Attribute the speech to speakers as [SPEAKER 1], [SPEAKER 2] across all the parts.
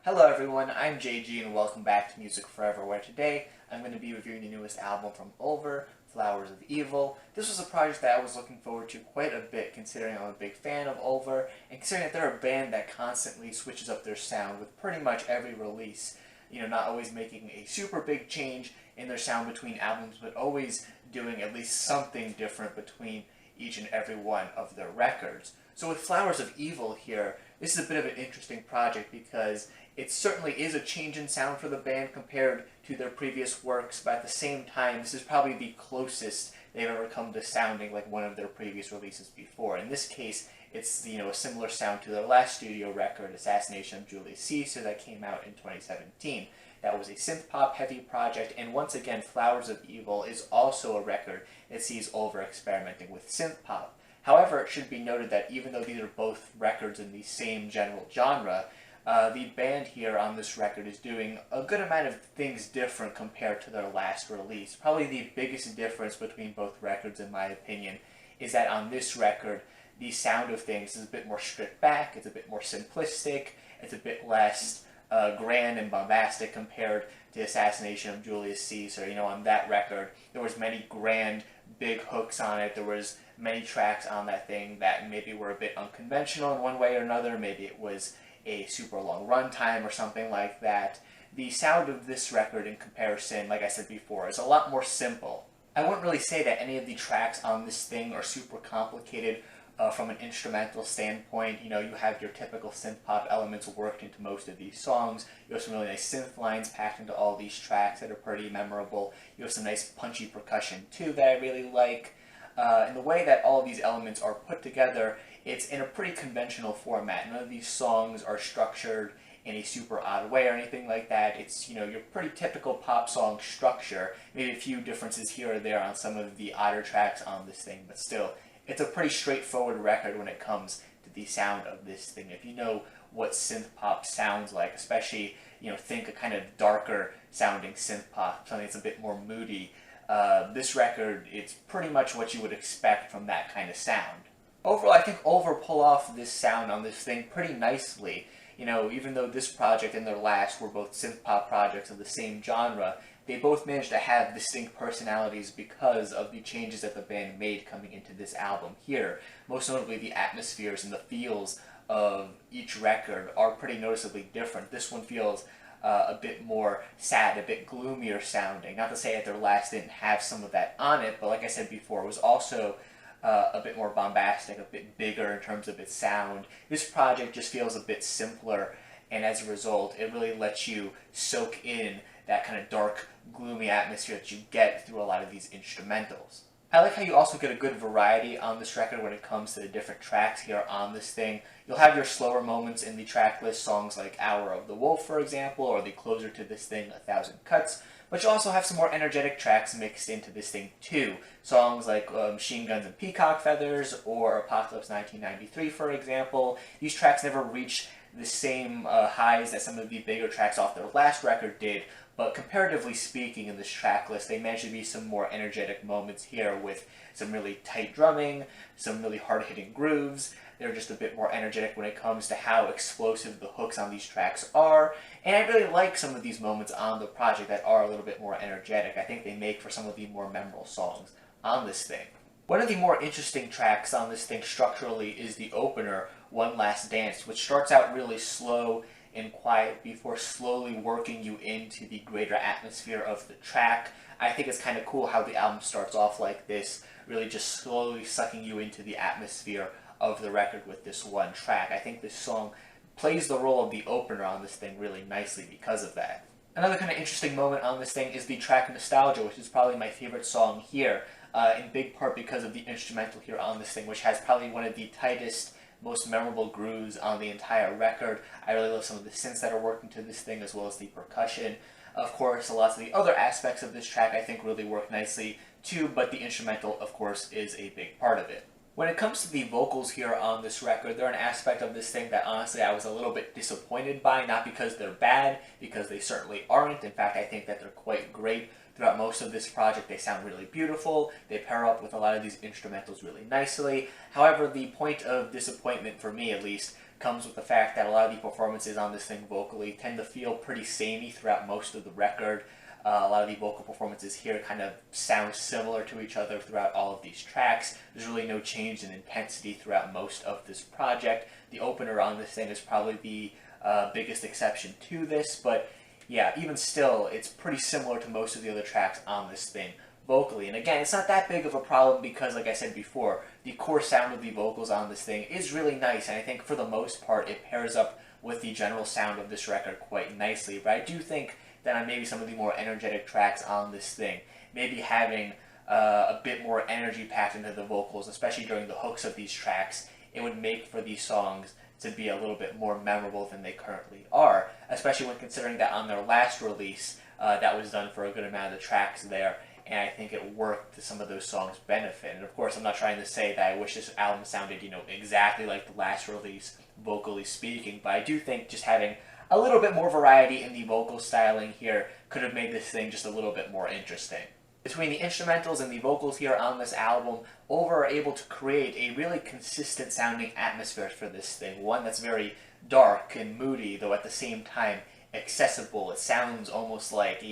[SPEAKER 1] Hello everyone, I'm JG and welcome back to Music Forever, where today I'm going to be reviewing the newest album from Ulver, Flowers of Evil. This was a project that I was looking forward to quite a bit, considering I'm a big fan of Ulver, and considering that they're a band that constantly switches up their sound with pretty much every release. You know, not always making a super big change in their sound between albums, but always doing at least something different between each and every one of their records. So with Flowers of Evil here, this is a bit of an interesting project because it certainly is a change in sound for the band compared to their previous works, but at the same time, this is probably the closest they've ever come to sounding like one of their previous releases before. In this case, it's a similar sound to their last studio record, Assassination of Julius Caesar, that came out in 2017. That was a synth-pop heavy project, and once again, Flowers of Evil is also a record that sees Ulver experimenting with synth-pop. However, it should be noted that even though these are both records in the same general genre, the band here on this record is doing a good amount of things different compared to their last release. Probably the biggest difference between both records, in my opinion, is that on this record, the sound of things is a bit more stripped back, it's a bit more simplistic, it's a bit less grand and bombastic compared to Assassination of Julius Caesar. You know, on that record, there was many grand, big hooks on it. There was many tracks on that thing that maybe were a bit unconventional in one way or another. Maybe it was a super long runtime or something like that. The sound of this record in comparison, like I said before, is a lot more simple. I wouldn't really say that any of the tracks on this thing are super complicated from an instrumental standpoint. You know, you have your typical synth-pop elements worked into most of these songs. You have some really nice synth lines packed into all these tracks that are pretty memorable. You have some nice punchy percussion too that I really like. And the way that all of these elements are put together, it's in a pretty conventional format. None of these songs are structured in a super odd way or anything like that. It's, your pretty typical pop song structure. Maybe a few differences here or there on some of the odder tracks on this thing, but still, it's a pretty straightforward record when it comes to the sound of this thing. If you know what synth pop sounds like, especially, think a kind of darker sounding synth pop, something that's a bit more moody, this record, it's pretty much what you would expect from that kind of sound. Overall, I think Ulver pull off this sound on this thing pretty nicely. Even though this project and their last were both synth-pop projects of the same genre, they both managed to have distinct personalities because of the changes that the band made coming into this album here. Most notably, the atmospheres and the feels of each record are pretty noticeably different. This one feels a bit more sad, a bit gloomier sounding. Not to say that their last didn't have some of that on it, but like I said before, it was also a bit more bombastic, a bit bigger in terms of its sound. This project just feels a bit simpler, and as a result, it really lets you soak in that kind of dark, gloomy atmosphere that you get through a lot of these instrumentals. I like how you also get a good variety on this record when it comes to the different tracks here on this thing. You'll have your slower moments in the track list, songs like Hour of the Wolf, for example, or the closer to this thing, 1,000 Cuts. But you also have some more energetic tracks mixed into this thing too. Songs like Machine Guns and Peacock Feathers or Apocalypse 1993, for example. These tracks never reach the same highs that some of the bigger tracks off their last record did, but comparatively speaking in this track list, they managed to be some more energetic moments here with some really tight drumming, some really hard-hitting grooves. They're just a bit more energetic when it comes to how explosive the hooks on these tracks are. And I really like some of these moments on the project that are a little bit more energetic. I think they make for some of the more memorable songs on this thing. One of the more interesting tracks on this thing structurally is the opener, One Last Dance, which starts out really slow and quiet before slowly working you into the greater atmosphere of the track. I think it's kind of cool how the album starts off like this, really just slowly sucking you into the atmosphere of the record with this one track. I think this song plays the role of the opener on this thing really nicely because of that. Another kind of interesting moment on this thing is the track Nostalgia, which is probably my favorite song here, in big part because of the instrumental here on this thing, which has probably one of the tightest, most memorable grooves on the entire record. I really love some of the synths that are working to this thing as well as the percussion. Of course, lots of the other aspects of this track I think really work nicely too, but the instrumental, of course, is a big part of it. When it comes to the vocals here on this record, they're an aspect of this thing that honestly I was a little bit disappointed by, not because they're bad, because they certainly aren't. In fact, I think that they're quite great. Throughout most of this project, they sound really beautiful. They pair up with a lot of these instrumentals really nicely. However, the point of disappointment, for me at least, comes with the fact that a lot of the performances on this thing vocally tend to feel pretty samey throughout most of the record. A lot of the vocal performances here kind of sound similar to each other throughout all of these tracks. There's really no change in intensity throughout most of this project. The opener on this thing is probably the biggest exception to this, but yeah, even still, it's pretty similar to most of the other tracks on this thing vocally. And again, it's not that big of a problem because, like I said before, the core sound of the vocals on this thing is really nice, and I think for the most part it pairs up with the general sound of this record quite nicely. But I do think that on maybe some of the more energetic tracks on this thing, maybe having a bit more energy packed into the vocals, especially during the hooks of these tracks, it would make for these songs to be a little bit more memorable than they currently are, especially when considering that on their last release, that was done for a good amount of the tracks there, and I think it worked to some of those songs' benefit. And of course, I'm not trying to say that I wish this album sounded, exactly like the last release, vocally speaking, but I do think just having a little bit more variety in the vocal styling here could have made this thing just a little bit more interesting. Between the instrumentals and the vocals here on this album, Ulver are able to create a really consistent sounding atmosphere for this thing. One that's very dark and moody, though at the same time accessible. It sounds almost like,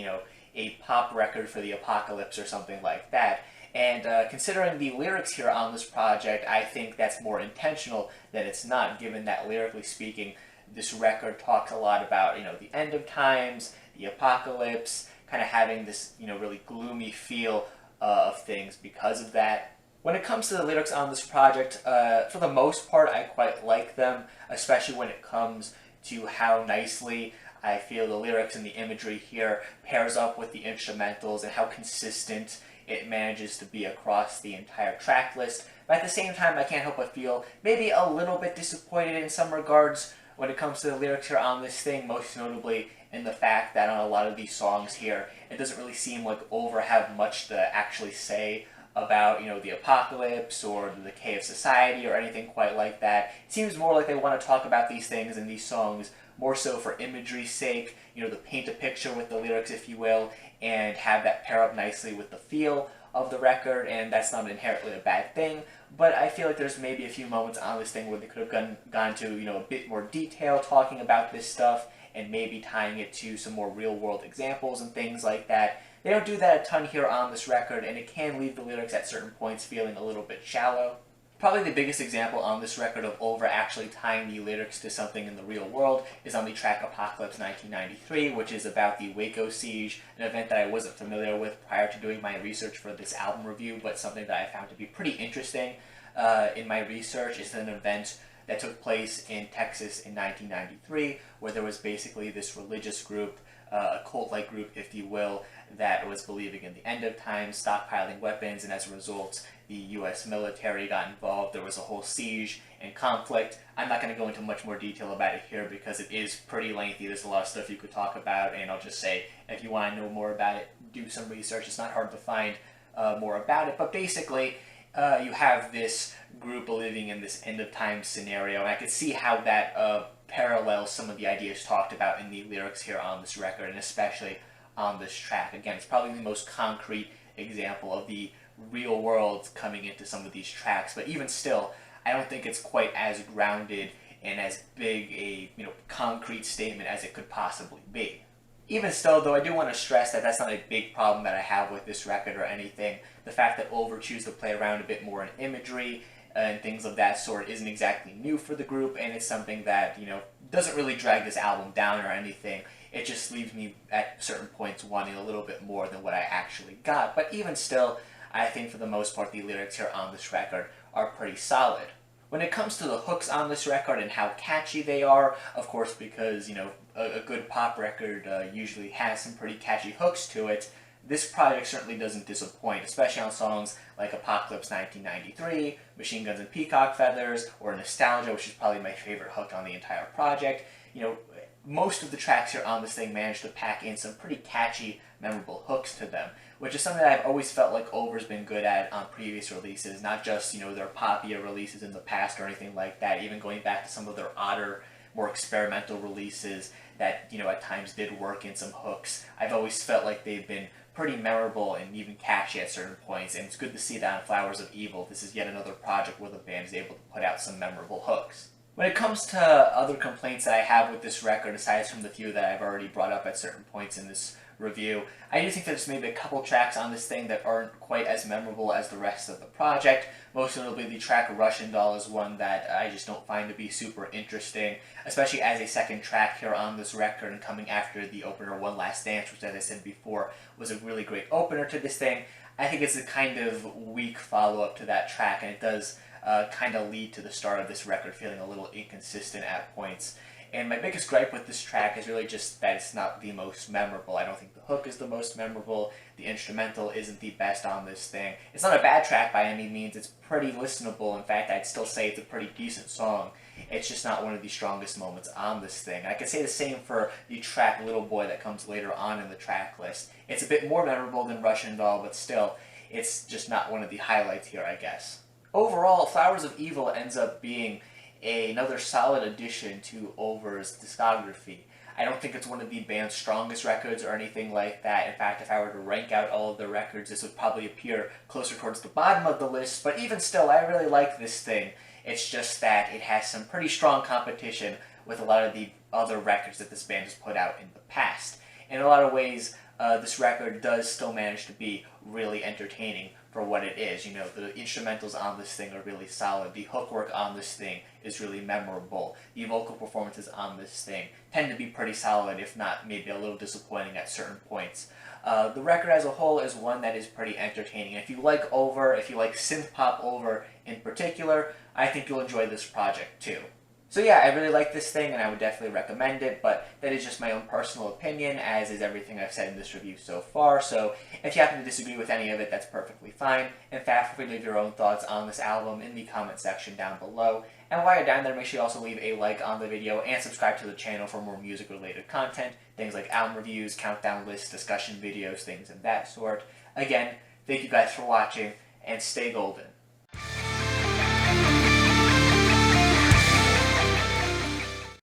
[SPEAKER 1] a pop record for the apocalypse or something like that. And considering the lyrics here on this project, I think that's more intentional than it's not, given that lyrically speaking, this record talks a lot about, the end of times, the apocalypse, kind of having this, really gloomy feel of things because of that. When it comes to the lyrics on this project, for the most part, I quite like them, especially when it comes to how nicely I feel the lyrics and the imagery here pairs up with the instrumentals and how consistent it manages to be across the entire track list. But at the same time, I can't help but feel maybe a little bit disappointed in some regards when it comes to the lyrics here on this thing, most notably in the fact that on a lot of these songs here, it doesn't really seem like Ulver have much to actually say about, the apocalypse or the decay of society or anything quite like that. It seems more like they want to talk about these things in these songs more so for imagery's sake, to paint a picture with the lyrics, if you will, and have that pair up nicely with the feel of the record, and that's not inherently a bad thing. But I feel like there's maybe a few moments on this thing where they could have gone to, a bit more detail talking about this stuff and maybe tying it to some more real-world examples and things like that. They don't do that a ton here on this record, and it can leave the lyrics at certain points feeling a little bit shallow. Probably the biggest example on this record of Ulver actually tying the lyrics to something in the real world is on the track Apocalypse 1993, which is about the Waco siege, an event that I wasn't familiar with prior to doing my research for this album review, but something that I found to be pretty interesting in my research. Is an event that took place in Texas in 1993, where there was basically this religious group, a cult-like group, if you will, that was believing in the end of times, stockpiling weapons, and as a result, the U.S. military got involved. There was a whole siege and conflict. I'm not going to go into much more detail about it here because it is pretty lengthy. There's a lot of stuff you could talk about, and I'll just say, if you want to know more about it, do some research. It's not hard to find more about it, but basically, you have this group living in this end-of-time scenario, and I could see how that parallels some of the ideas talked about in the lyrics here on this record, and especially on this track. Again, it's probably the most concrete example of the real world coming into some of these tracks, but even still, I don't think it's quite as grounded and as big a concrete statement as it could possibly be. Even still, though, I do want to stress that that's not a big problem that I have with this record or anything. The fact that Ulver chooses to play around a bit more in imagery and things of that sort isn't exactly new for the group, and it's something that, doesn't really drag this album down or anything. It just leaves me at certain points wanting a little bit more than what I actually got. But even still, I think for the most part the lyrics here on this record are pretty solid. When it comes to the hooks on this record and how catchy they are, of course, because, a good pop record usually has some pretty catchy hooks to it, this project certainly doesn't disappoint, especially on songs like Apocalypse 1993, Machine Guns and Peacock Feathers, or Nostalgia, which is probably my favorite hook on the entire project. Most of the tracks here on this thing manage to pack in some pretty catchy, memorable hooks to them, which is something that I've always felt like Ulver's been good at on previous releases, not just, their poppier releases in the past or anything like that, even going back to some of their odder, more experimental releases that, at times did work in some hooks. I've always felt like they've been pretty memorable and even catchy at certain points, and it's good to see that on Flowers of Evil. This is yet another project where the band is able to put out some memorable hooks. When it comes to other complaints that I have with this record, aside from the few that I've already brought up at certain points in this review, I do think there's maybe a couple tracks on this thing that aren't quite as memorable as the rest of the project. Most notably, the track Russian Doll is one that I just don't find to be super interesting, especially as a second track here on this record and coming after the opener One Last Dance, which, as I said before, was a really great opener to this thing. I think it's a kind of weak follow-up to that track, and it does kind of lead to the start of this record feeling a little inconsistent at points. And my biggest gripe with this track is really just that it's not the most memorable. I don't think the hook is the most memorable. The instrumental isn't the best on this thing. It's not a bad track by any means. It's pretty listenable. In fact, I'd still say it's a pretty decent song. It's just not one of the strongest moments on this thing. I could say the same for the track Little Boy that comes later on in the track list. It's a bit more memorable than Russian Doll, but still, it's just not one of the highlights here, I guess. Overall, Flowers of Evil ends up being another solid addition to Ulver's discography. I don't think it's one of the band's strongest records or anything like that. In fact, if I were to rank out all of the records, this would probably appear closer towards the bottom of the list, but even still, I really like this thing. It's just that it has some pretty strong competition with a lot of the other records that this band has put out in the past. In a lot of ways, this record does still manage to be really entertaining for what it is. You know, the instrumentals on this thing are really solid. The hook work on this thing is really memorable. The vocal performances on this thing tend to be pretty solid, if not maybe a little disappointing at certain points. The record as a whole is one that is pretty entertaining. If you like Ulver, if you like synth-pop Ulver in particular, I think you'll enjoy this project too. So yeah, I really like this thing and I would definitely recommend it, but that is just my own personal opinion, as is everything I've said in this review so far. So if you happen to disagree with any of it, that's perfectly fine. In fact, feel free to leave your own thoughts on this album in the comment section down below. And while you're down there, make sure you also leave a like on the video and subscribe to the channel for more music-related content. Things like album reviews, countdown lists, discussion videos, things of that sort. Again, thank you guys for watching, and stay golden.